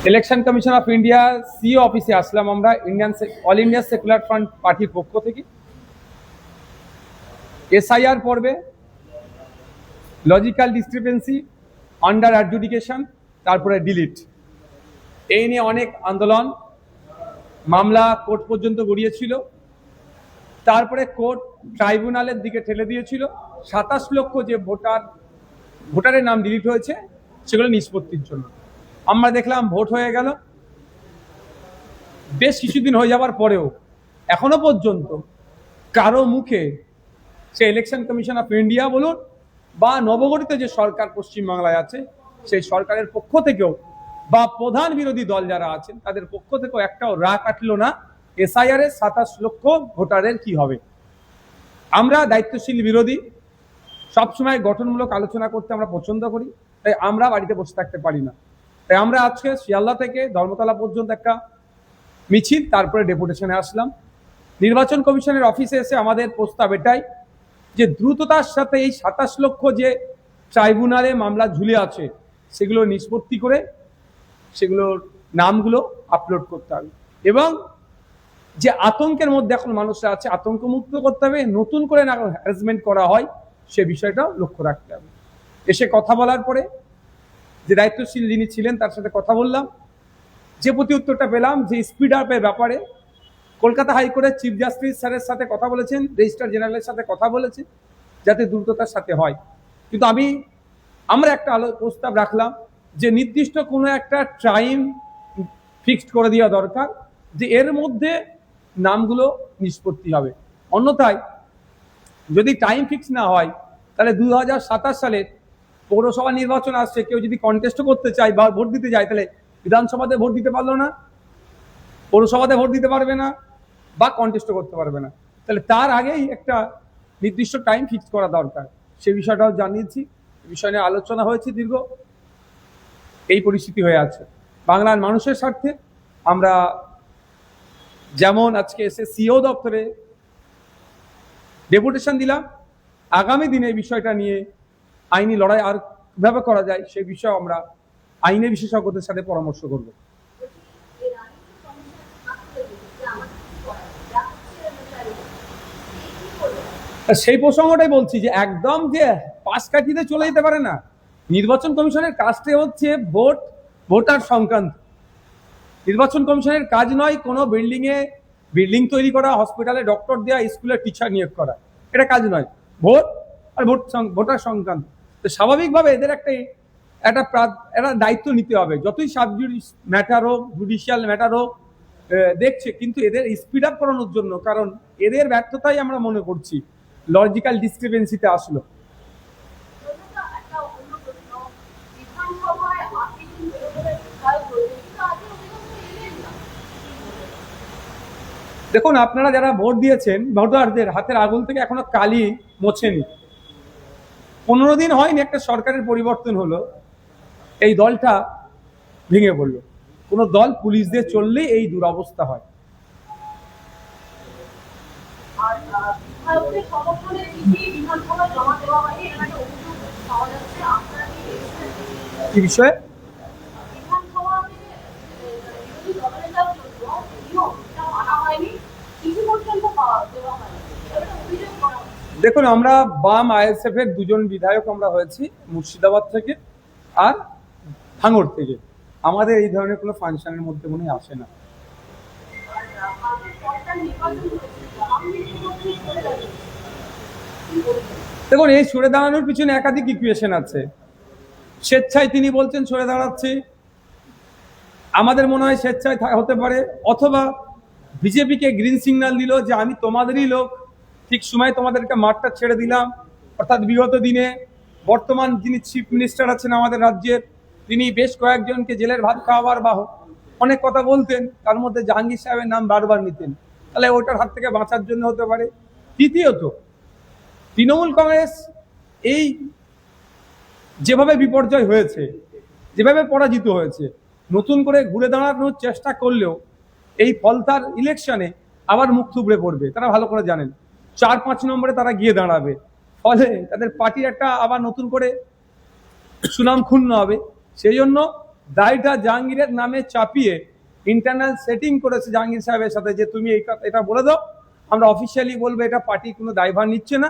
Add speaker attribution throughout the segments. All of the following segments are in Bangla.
Speaker 1: Election commission of India CEO অফিসে আসলাম আমরা অল ইন্ডিয়া সেকুলার ফ্রন্ট পার্টির পক্ষ থেকে। এসআইআর পর্বে লজিক্যাল ডিসক্রিপেন্সি, আন্ডার অ্যাডজুডিকেশন, তারপরে ডিলিট, এই নিয়ে অনেক আন্দোলন, মামলা কোর্ট পর্যন্ত গড়িয়েছিল। তারপরে কোর্ট ট্রাইব্যুনালের দিকে ঠেলে দিয়েছিল 27 লক্ষ যে ভোটারের নাম ডিলিট হয়েছে সেগুলো নিষ্পত্তির জন্য। আমরা দেখলাম ভোট হয়ে গেল, বেশ কিছুদিন হয়ে যাওয়ার পরেও এখনো পর্যন্ত কারো মুখে সে ইলেকশন কমিশন অফ ইন্ডিয়া বলুন বা নবগঠিত যে সরকার পশ্চিমবাংলায় আছে সেই সরকারের পক্ষ থেকেও বা প্রধান বিরোধী দল যারা আছেন তাদের পক্ষ থেকেও একটাও রা কাটলো না এসআইআর এর 27 লক্ষ ভোটারের কি হবে। আমরা দায়িত্বশীল বিরোধী, সবসময় গঠনমূলক আলোচনা করতে আমরা পছন্দ করি, তাই আমরা বাড়িতে বসে থাকতে পারি না। তাই আমরা আজকে শিয়ালদা থেকে ধর্মতলা পর্যন্ত একটা মিছিল, তারপরে ডেপুটেশনে আসলাম। নির্বাচন কমিশনের অফিসে এসে আমাদের প্রস্তাব এটাই যে দ্রুততার সাথে এই 27 লক্ষ যে ট্রাইব্যুনালে মামলা ঝুলে আছে সেগুলো নিষ্পত্তি করে সেগুলোর নামগুলো আপলোড করতে হবে এবং যে আতঙ্কের মধ্যে এখন মানুষরা আছে আতঙ্ক মুক্ত করতে হবে, নতুন করে না হ্যারাসমেন্ট করা হয় সে বিষয়টাও লক্ষ্য রাখতে হবে। এসে কথা বলার পরে যে দায়িত্বশীল যিনি ছিলেন তার সাথে কথা বললাম, যে প্রতি উত্তরটা পেলাম যে স্পিড আপের ব্যাপারে কলকাতা হাইকোর্টের চিফ জাস্টিস স্যারের সাথে কথা বলেছেন, রেজিস্ট্রার জেনারেলের সাথে কথা বলেছেন যাতে দ্রুততার সাথে হয়। কিন্তু আমরা একটা প্রস্তাব রাখলাম যে নির্দিষ্ট কোনো একটা টাইম ফিক্সড করে দেওয়া দরকার যে এর মধ্যে নামগুলো নিষ্পত্তি হবে। অন্যথায় যদি টাইম ফিক্স না হয় তাহলে 2027 সালে পৌরসভা নির্বাচন আসছে, কেউ যদি কন্টেস্ট করতে চায় বা ভোট দিতে যায় তাহলে বিধানসভাতে ভোট দিতে পারলো না, পৌরসভাতে ভোট দিতে পারবে না বা কন্টেস্ট করতে পারবে না। তাহলে তার আগেই একটা নির্দিষ্ট টাইম ফিক্স করা দরকার, সে বিষয়টাও জানিয়েছি, বিষয় নিয়ে আলোচনা হয়েছে দীর্ঘ। এই পরিস্থিতি হয়ে আছে বাংলার মানুষের স্বার্থে আমরা যেমন আজকে এসে সিও দপ্তরে ডেপুটেশন দিলাম, আগামী দিনে এই বিষয়টা নিয়ে আইনি লড়াই আর কিভাবে করা যায় সে বিষয়ে আমরা আইনের বিশেষজ্ঞদের সাথে পরামর্শ করব। সেই প্রসঙ্গটাই বলছি যে একদম যে পাশ কাটিয়ে চলে যেতে পারে না। নির্বাচন কমিশনের কাজটা হচ্ছে ভোটার সংক্রান্ত। নির্বাচন কমিশনের কাজ নয় কোনো বিল্ডিং তৈরি করা, হসপিটালে ডক্টর দেওয়া, স্কুলে টিচার নিয়োগ করা, এটা কাজ নয়। ভোট আর ভোটার সংক্রান্ত। তো স্বাভাবিকভাবে এদের একটা দায়িত্ব নিতে হবে, যতই সাব ম্যাটার হোক, জুডিশিয়াল ম্যাটার হোক দেখছে, কিন্তু এদের স্পিড আপ করানোর জন্য, কারণ এদের ব্যর্থতাই আমরা মনে করছি লজিক্যাল ডিসক্রিপেন্সিতে আসলো। দেখুন, আপনারা যারা ভোট দিয়েছেন ভোটারদের হাতের আঙুল থেকে এখনো কালি মোছেনি। 15 দিন হয়নি একটা সরকারের পরিবর্তন হলো, এই দলটা ভেঙে পড়লো। কোনো দল পুলিশ দিয়ে চললেই এই দুরবস্থা হয়। কি বিষয়ে? দেখুন, আমরা বাম আইএসএফ এর দুজন বিধায়ক আমরা হয়েছি, মুর্শিদাবাদ থেকে আর ভাঙড় থেকে। আমাদের এই ধরনের কোনো ফাংশনের মধ্যে মনে আসে না। দেখুন, এই সরে দাঁড়ানোর পিছনে একাধিক ইকুয়েশন আছে। স্বেচ্ছায় তিনি বলছেন সরে দাঁড়াচ্ছে, আমাদের মনে হয় স্বেচ্ছায় হতে পারে, অথবা বিজেপিকে গ্রিন সিগন্যাল দিল যে আমি তোমাদেরই লোক, ঠিক সময় তোমাদেরকে মাঠটা ছেড়ে দিলাম। অর্থাৎ বিগত দিনে বর্তমান যিনি চিফ মিনিস্টার আছেন আমাদের রাজ্যের, তিনি বেশ কয়েকজনকে জেলের ভাত খাওয়াবার বা অনেক কথা বলতেন, তার মধ্যে জাহাঙ্গীর সাহেবের নাম বারবার নিতেন, তাহলে ওটার হাত থেকে বাঁচার জন্য হতে পারে। তৃতীয়ত, তৃণমূল কংগ্রেস এই যেভাবে বিপর্যয় হয়েছে, যেভাবে পরাজিত হয়েছে, নতুন করে ঘুরে দাঁড়ানোর চেষ্টা করলেও এই ফলতার ইলেকশনে আবার মুখ থুবড়ে পড়বে, তারা ভালো করে জানেন। 4-5 নম্বরে তারা গিয়ে দাঁড়াবে, ফলে তাদের পার্টির একটা আবার নতুন করে সুনাম ক্ষুণ্ণ হবে। সেই জন্য দায়টা জাহাঙ্গীরের নামে চাপিয়ে ইন্টারনাল সেটিং করেছে জাহাঙ্গীর সাহেবের সাথে যে তুমি এটা বলে দাও, আমরা অফিসিয়ালি বলবো এটা পার্টি কোনো দায়ভার নিচ্ছে না,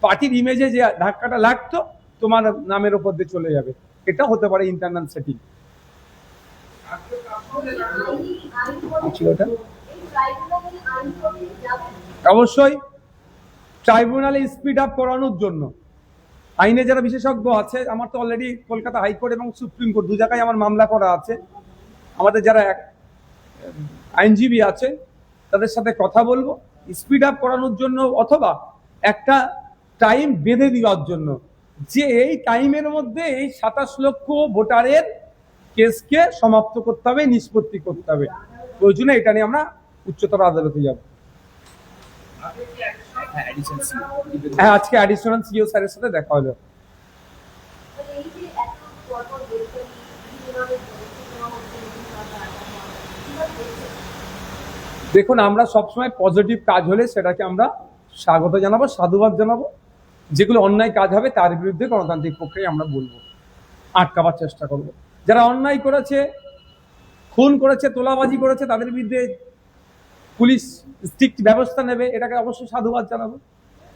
Speaker 1: পার্টির ইমেজে যে ধাক্কাটা লাগতো তোমার নামের ওপর দিয়ে চলে যাবে। এটা হতে পারে ইন্টারনাল সেটিং। অবশ্যই ট্রাইব্যুনালে স্পিড আপ করানোর জন্য আইনে যারা বিশেষজ্ঞ আছে, আমার তো অলরেডি কলকাতা হাইকোর্ট এবং সুপ্রিম কোর্ট দু জায়গায় আমার মামলা করা আছে, আমাদের যারা আইনজীবী আছে তাদের সাথে কথা বলবো স্পিড আপ করানোর জন্য, অথবা একটা টাইম বেঁধে দেওয়ার জন্য যে এই টাইমের মধ্যে এই 27 লক্ষ ভোটারের কেসকে সমাপ্ত করতে হবে, নিষ্পত্তি করতে হবে। প্রয়োজনে এটা নিয়ে আমরা উচ্চতর আদালতে যাব। হ্যাঁ, আজকে অ্যাডিশনাল সিও স্যারের সাথে দেখা হলো। দেখুন, আমরা সবসময় পজিটিভ কাজ হলে সেটাকে আমরা স্বাগত জানাবো, সাধুবাদ জানাবো। যেগুলো অন্যায় কাজ হবে তার বিরুদ্ধে গণতান্ত্রিক পক্ষে আমরা বলবো, আটকাবার চেষ্টা করব। যারা অন্যায় করেছে, খুন করেছে, তোলাবাজি করেছে, তাদের বিরুদ্ধে পুলিশ স্ট্রিক্ট ব্যবস্থা নেবে, এটাকে অবশ্যই সাধুবাদ জানাবো।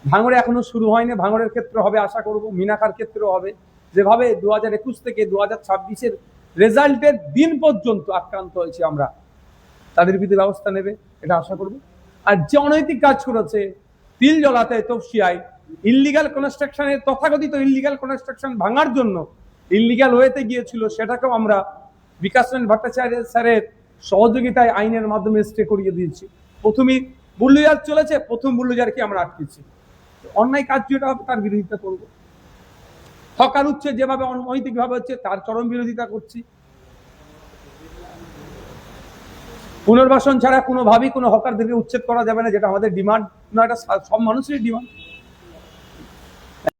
Speaker 1: ভাঙড়ে এখনো শুরু হয়নি, ভাঙড়ের ক্ষেত্রে হবে আশা করব, মিনাখার ক্ষেত্রেও হবে। যেভাবে 2021 থেকে 2026-এর রেজাল্টের দিন পর্যন্ত আক্রান্ত হয়েছি আমরা, তাদের বিরুদ্ধে ব্যবস্থা নেবে এটা আশা করব। আর যে অনৈতিক কাজ করেছে, তিল জলাতে তপসিয়ায় ইল্লিগাল কনস্ট্রাকশনের, তথাকথিত ইল্লিগাল কনস্ট্রাকশন ভাঙার জন্য ইল্লিগাল ওয়েতে গিয়েছিল, সেটাকেও আমরা বিকাশ রঞ্জন ভট্টাচার্য স্যারের সহযোগিতায় আইনের মাধ্যমে স্টে করিয়ে দিয়েছি। প্রথমেই বুল্ডোজার চলেছে, প্রথম বুল্ডোজারকে আমরা আটকেছি। অন্যায় কাজ যেটা হবে তার বিরোধিতা করব। হকার উচ্ছে যেভাবে অনৈতিকভাবে হচ্ছে তার চরম বিরোধিতা করছি। পুনর্বাসন ছাড়া কোনোভাবেই কোনো হকারদেরকে উচ্ছেদ করা যাবে না, যেটা আমাদের ডিমান্ড না, এটা সব মানুষেরই ডিমান্ড।